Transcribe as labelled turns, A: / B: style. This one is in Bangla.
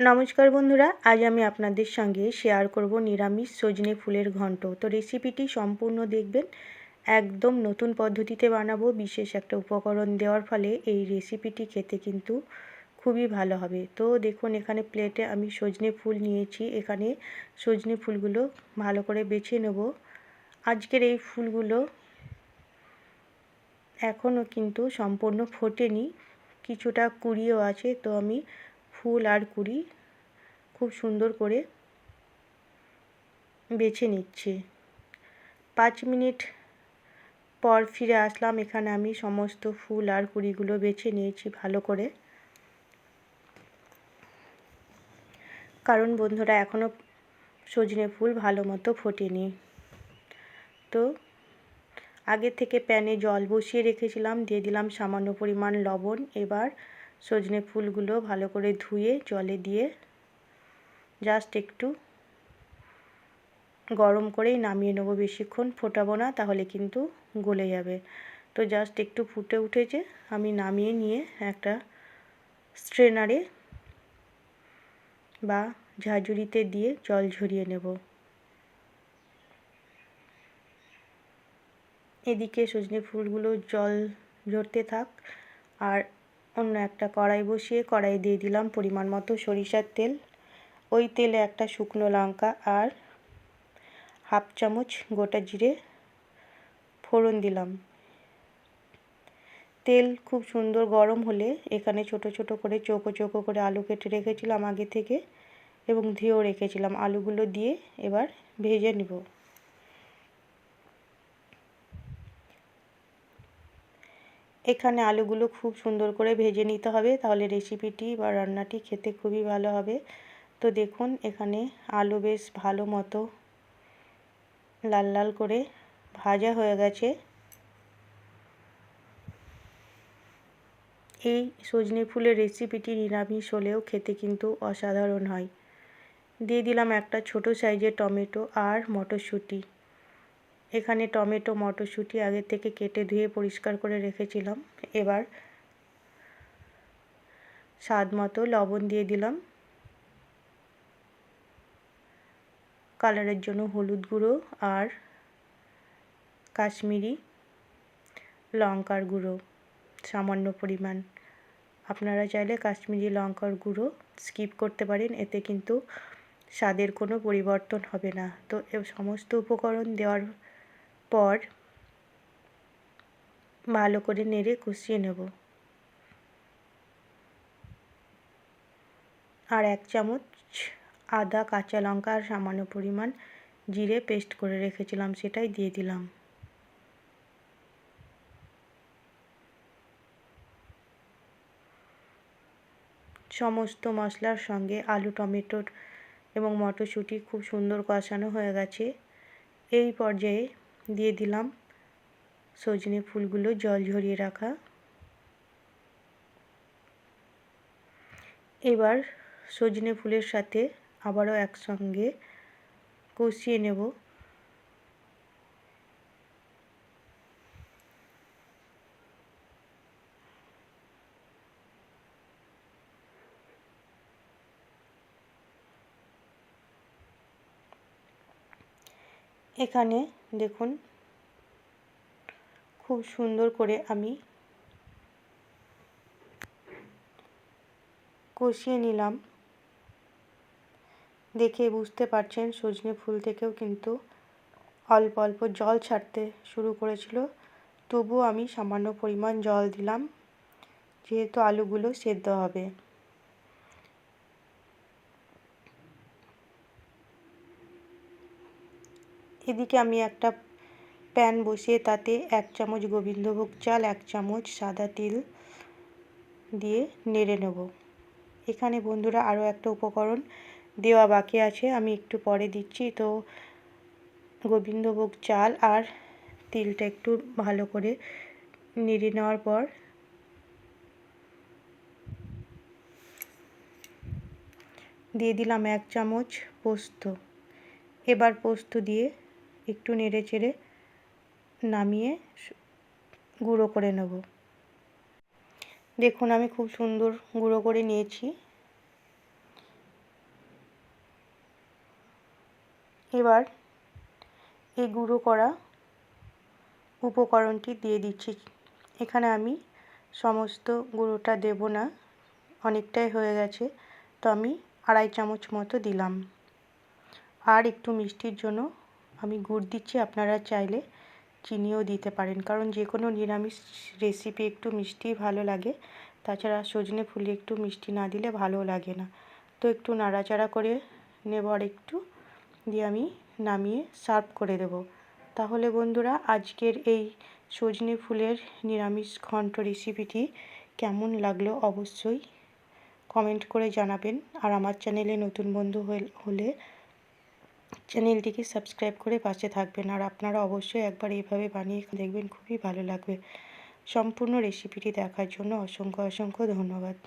A: নমস্কার বন্ধুরা, আজ আমি আপনাদের সঙ্গে শেয়ার করব নিরামিষ সজনে ফুলের ঘন্ট। তো রেসিপিটি সম্পূর্ণ দেখবেন। একদম নতুন পদ্ধতিতে বানাবো। বিশেষ একটা উপকরণ দেওয়ার ফলে এই রেসিপিটি খেতে কিন্তু খুবই ভালো হবে। তো দেখুন, এখানে প্লেটে আমি সজনে ফুল নিয়েছি। এখানে সজনে ফুলগুলো ভালো করে বেছে নেব। আজকের এই ফুলগুলো এখনও কিন্তু সম্পূর্ণ ফোটেনি, কিছুটা কুড়িও আছে। তো আমি ফুল আর কুড়ি খুব সুন্দর করে বেছে নিচ্ছি। 5 মিনিট পর ফিরে আসলাম। এখানে আমি সমস্ত ফুল আর কুড়িগুলো বেছে নিয়েছি ভালো করে, কারণ বন্ধুরা এখনও সজনে ফুল ভালো মতো ফোটেনি। তো আগে থেকে প্যানে জল বসিয়ে রেখেছিলাম, দিয়ে দিলাম সামান্য পরিমাণ লবণ। এবার সজনে ফুলগুলো ভালো করে ধুয়ে জলে দিয়ে জাস্ট একটু গরম করেই নামিয়ে নেবো। বেশিক্ষণ ফোটাবো না, তাহলে কিন্তু গলে যাবে। তো জাস্ট একটু ফুটে উঠেছে, আমি নামিয়ে নিয়ে একটা স্ট্রেনারে বা ঝাঁঝুরিতে দিয়ে জল ঝরিয়ে নেব। এদিকে সজনে ফুলগুলো জল ঝরতে থাক, আর অন্য একটা কড়াই বসিয়ে কড়াই দিয়ে দিলাম পরিমাণ মতো সরিষার তেল। ওই তেলে একটা শুকনো লঙ্কা আর হাফ চামচ গোটা জিরে ফোড়ন দিলাম। তেল খুব সুন্দর গরম হলে এখানে ছোট ছোট করে চৌকো চৌকো করে আলু কেটে রেখেছিলাম আগে থেকে, এবং ধুয়েও রেখেছিলাম। আলুগুলো দিয়ে এবার ভেজে নেব। এখানে আলুগুলো খুব সুন্দর করে ভেজে নিতে হবে, তাহলে রেসিপিটি বা রান্নাটি খেতে খুবই ভালো হবে। তো দেখুন, এখানে আলু বেশ ভালো মতো লাল লাল করে ভাজা হয়ে গেছে। এই সজনে ফুলের রেসিপিটি নিরামিষ হলেও খেতে কিন্তু অসাধারণ হয়। দিয়ে দিলাম একটা ছোট সাইজের টমেটো আর মটরশুঁটি। এখানে টমেটো মটরশুঁটি আগে থেকে কেটে ধুয়ে পরিষ্কার করে রেখেছিলাম। এবার স্বাদ মতো লবণ দিয়ে দিলাম, কালারের জন্য হলুদ গুঁড়ো আর কাশ্মীরি লঙ্কার গুঁড়ো সামান্য পরিমাণ। আপনারা চাইলে কাশ্মীরি লঙ্কার গুঁড়ো স্কিপ করতে পারেন, এতে কিন্তু স্বাদের কোনো পরিবর্তন হবে না। তো সমস্ত উপকরণ দেওয়ার পর ভালো করে নেড়ে কষিয়ে নেব। আর 1 চামচ আদা, কাঁচা লঙ্কা আর সামান্য পরিমাণ জিরে পেস্ট করে রেখেছিলাম, সেটাই দিয়ে দিলাম। সমস্ত মশলার সঙ্গে আলু, টমেটোর এবং মটরশুঁটি খুব সুন্দর কষানো হয়ে গেছে। এই পর্যায়ে দিয়ে দিলাম সজনে ফুলগুলো জল ঝরিয়ে রাখা। এবার সজনে ফুলের সাথে আবারও একসঙ্গে কষিয়ে নেব। এখানে দেখুন, খুব সুন্দর করে আমি কষিয়ে নিলাম। দেখে বুঝতে পারছেন সজনে ফুল থেকেও কিন্তু অল্প অল্প জল ছাড়তে শুরু করেছিল। তবুও আমি সামান্য পরিমাণ জল দিলাম, যেহেতু আলুগুলো সেদ্ধ হবে। এদিকে আমি একটা প্যান বসিয়ে তাতে 1 চামচ গোবিন্দভোগ চাল, 1 চামচ সাদা তিল দিয়ে নেড়ে নেব। এখানে বন্ধুরা আরও একটা উপকরণ দেওয়া বাকি আছে, আমি একটু পরে দিচ্ছি। তো গোবিন্দভোগ চাল আর তিলটা একটু ভালো করে নেড়ে নেওয়ার পর দিয়ে দিলাম 1 চামচ পোস্ত। এবার পোস্ত দিয়ে একটু নেড়ে চেড়ে নামিয়ে গুঁড়ো করে নেব। দেখুন, আমি খুব সুন্দর গুঁড়ো করে নিয়েছি। এবার এই গুঁড়ো করা উপকরণটি দিয়ে দিচ্ছি। এখানে আমি সমস্ত গুঁড়োটা দেব না, অনেকটাই হয়ে গেছে, তো আমি 2.5 চামচ মতো দিলাম। আর একটু মিষ্টির জন্য আমি গুড় দিচ্ছি, আপনারা চাইলে চিনিও দিতে পারেন, কারণ যে কোনো নিরামিষ রেসিপি একটু মিষ্টি ভালো লাগে, তাছাড়া সজনে ফুলে একটু মিষ্টি না দিলে ভালো লাগে না। তো একটু নাড়াচাড়া করে নেব আর একটু দিয়ে আমি নামিয়ে সার্ভ করে দেব। তাহলে বন্ধুরা, আজকের এই সজনে ফুলের নিরামিষ ঘন্ট রেসিপিটি কেমন লাগলো অবশ্যই কমেন্ট করে জানাবেন। আর আমার চ্যানেলে নতুন বন্ধু হলে চ্যানেলটিকে সাবস্ক্রাইব করে পাশে থাকবেন। আর আপনারা অবশ্যই একবার এইভাবে বানিয়ে দেখবেন, খুবই ভালো লাগবে। সম্পূর্ণ রেসিপিটি দেখার জন্য অসংখ্য ধন্যবাদ।